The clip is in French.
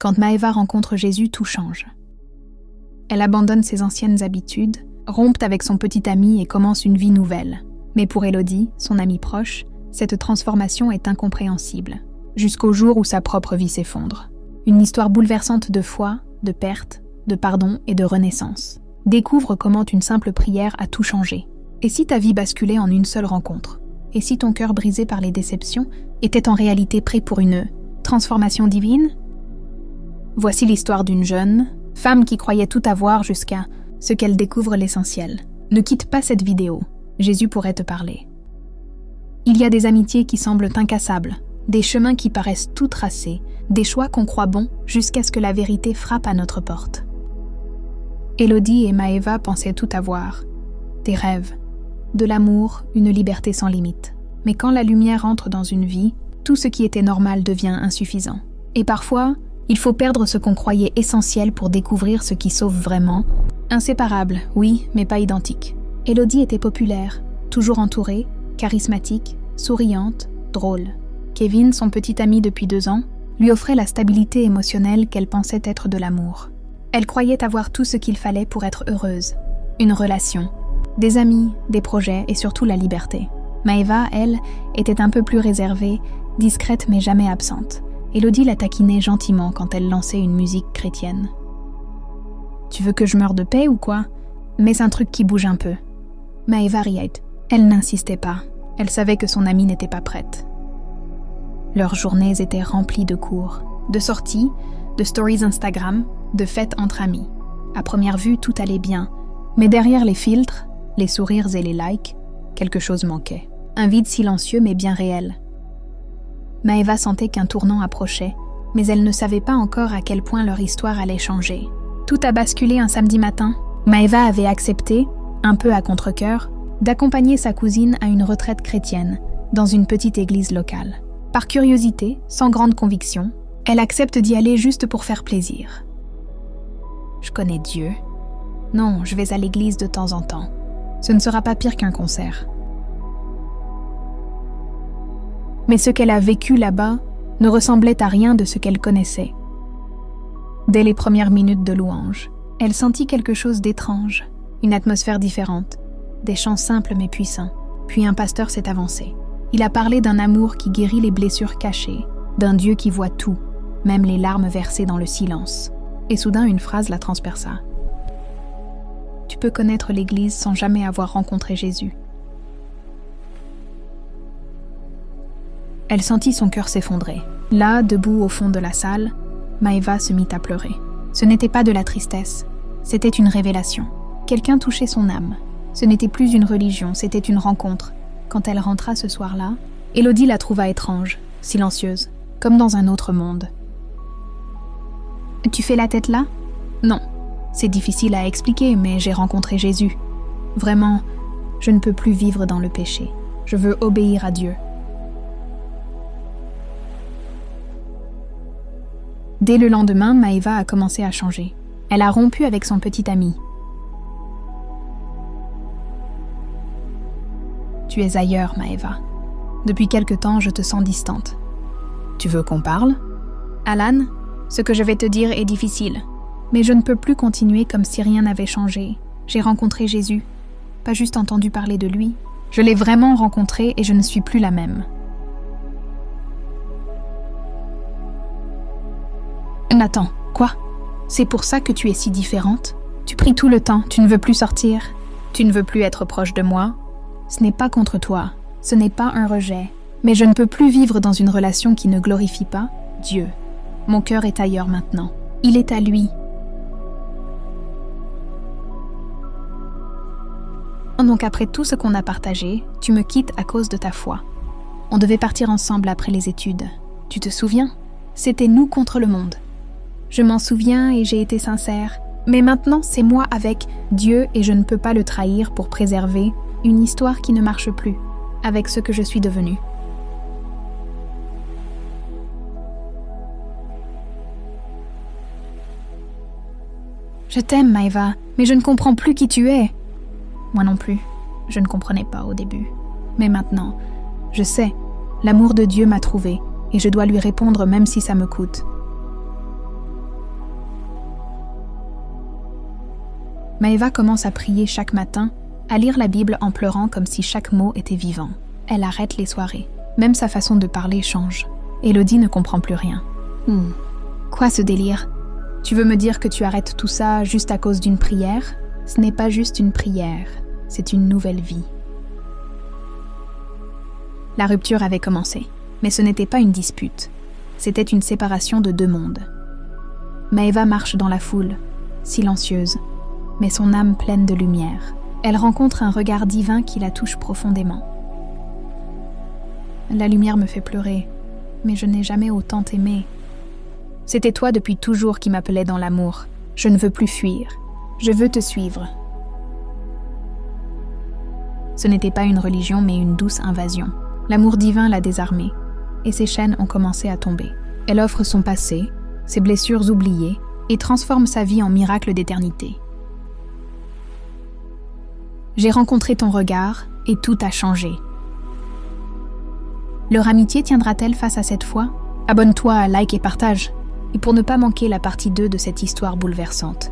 Quand Maëva rencontre Jésus, tout change. Elle abandonne ses anciennes habitudes, rompt avec son petit ami et commence une vie nouvelle. Mais pour Élodie, son amie proche, cette transformation est incompréhensible, jusqu'au jour où sa propre vie s'effondre. Une histoire bouleversante de foi, de perte, de pardon et de renaissance. Découvre comment une simple prière a tout changé. Et si ta vie basculait en une seule rencontre? Et si ton cœur brisé par les déceptions était en réalité prêt pour une transformation divine? Voici l'histoire d'une jeune femme qui croyait tout avoir jusqu'à ce qu'elle découvre l'essentiel. Ne quitte pas cette vidéo, Jésus pourrait te parler. Il y a des amitiés qui semblent incassables, des chemins qui paraissent tout tracés, des choix qu'on croit bons jusqu'à ce que la vérité frappe à notre porte. Élodie et Maëva pensaient tout avoir. Des rêves, de l'amour, une liberté sans limite. Mais quand la lumière entre dans une vie, tout ce qui était normal devient insuffisant. Et parfois, il faut perdre ce qu'on croyait essentiel pour découvrir ce qui sauve vraiment. Inséparable, oui, mais pas identique. Élodie était populaire, toujours entourée, charismatique, souriante, drôle. Kevin, son petit ami depuis 2 ans, lui offrait la stabilité émotionnelle qu'elle pensait être de l'amour. Elle croyait avoir tout ce qu'il fallait pour être heureuse. Une relation, des amis, des projets et surtout la liberté. Maëva, elle, était un peu plus réservée, discrète mais jamais absente. Élodie la taquinait gentiment quand elle lançait une musique chrétienne. « Tu veux que je meure de paix ou quoi? Mais un truc qui bouge un peu. » Maëva riait. Elle n'insistait pas. Elle savait que son amie n'était pas prête. Leurs journées étaient remplies de cours, de sorties, de stories Instagram, de fêtes entre amis. À première vue, tout allait bien. Mais derrière les filtres, les sourires et les likes, quelque chose manquait. Un vide silencieux mais bien réel. Maëva sentait qu'un tournant approchait, mais elle ne savait pas encore à quel point leur histoire allait changer. Tout a basculé un samedi matin. Maëva avait accepté, un peu à contre-cœur, d'accompagner sa cousine à une retraite chrétienne, dans une petite église locale. Par curiosité, sans grande conviction, elle accepte d'y aller juste pour faire plaisir. « Je connais Dieu. Non, je vais à l'église de temps en temps. Ce ne sera pas pire qu'un concert. » Mais ce qu'elle a vécu là-bas ne ressemblait à rien de ce qu'elle connaissait. Dès les premières minutes de louange, elle sentit quelque chose d'étrange, une atmosphère différente, des chants simples mais puissants. Puis un pasteur s'est avancé. Il a parlé d'un amour qui guérit les blessures cachées, d'un Dieu qui voit tout, même les larmes versées dans le silence. Et soudain, une phrase la transperça. « Tu peux connaître l'Église sans jamais avoir rencontré Jésus. » Elle sentit son cœur s'effondrer. Là, debout au fond de la salle, Maëva se mit à pleurer. Ce n'était pas de la tristesse, c'était une révélation. Quelqu'un touchait son âme. Ce n'était plus une religion, c'était une rencontre. Quand elle rentra ce soir-là, Élodie la trouva étrange, silencieuse, comme dans un autre monde. « Tu fais la tête là ? Non. C'est difficile à expliquer, mais j'ai rencontré Jésus. Vraiment, je ne peux plus vivre dans le péché. Je veux obéir à Dieu. » Dès le lendemain, Maëva a commencé à changer. Elle a rompu avec son petit ami. « Tu es ailleurs, Maëva. Depuis quelque temps, je te sens distante. Tu veux qu'on parle ? Alan, ce que je vais te dire est difficile. Mais je ne peux plus continuer comme si rien n'avait changé. J'ai rencontré Jésus. Pas juste entendu parler de lui. Je l'ai vraiment rencontré et je ne suis plus la même. » Nathan, quoi ? C'est pour ça que tu es si différente ? Tu pries tout le temps, tu ne veux plus sortir. Tu ne veux plus être proche de moi. Ce n'est pas contre toi, ce n'est pas un rejet. Mais je ne peux plus vivre dans une relation qui ne glorifie pas Dieu. Mon cœur est ailleurs maintenant. Il est à lui. Donc après tout ce qu'on a partagé, tu me quittes à cause de ta foi. On devait partir ensemble après les études. Tu te souviens ? C'était nous contre le monde. Je m'en souviens et j'ai été sincère. Mais maintenant, c'est moi avec Dieu et je ne peux pas le trahir pour préserver une histoire qui ne marche plus, avec ce que je suis devenue. Je t'aime, Maëva, mais je ne comprends plus qui tu es. Moi non plus, je ne comprenais pas au début. Mais maintenant, je sais, l'amour de Dieu m'a trouvée et je dois lui répondre même si ça me coûte. Maëva commence à prier chaque matin, à lire la Bible en pleurant comme si chaque mot était vivant. Elle arrête les soirées. Même sa façon de parler change. Élodie ne comprend plus rien. Quoi ce délire? Tu veux me dire que tu arrêtes tout ça juste à cause d'une prière? Ce n'est pas juste une prière, c'est une nouvelle vie. La rupture avait commencé, mais ce n'était pas une dispute. C'était une séparation de deux mondes. Maëva marche dans la foule, silencieuse, mais son âme pleine de lumière. Elle rencontre un regard divin qui la touche profondément. La lumière me fait pleurer, mais je n'ai jamais autant aimé. C'était toi depuis toujours qui m'appelais dans l'amour. Je ne veux plus fuir. Je veux te suivre. Ce n'était pas une religion, mais une douce invasion. L'amour divin l'a désarmée, et ses chaînes ont commencé à tomber. Elle offre son passé, ses blessures oubliées, et transforme sa vie en miracle d'éternité. J'ai rencontré ton regard, et tout a changé. Leur amitié tiendra-t-elle face à cette foi? Abonne-toi, like et partage. Et pour ne pas manquer la partie 2 de cette histoire bouleversante.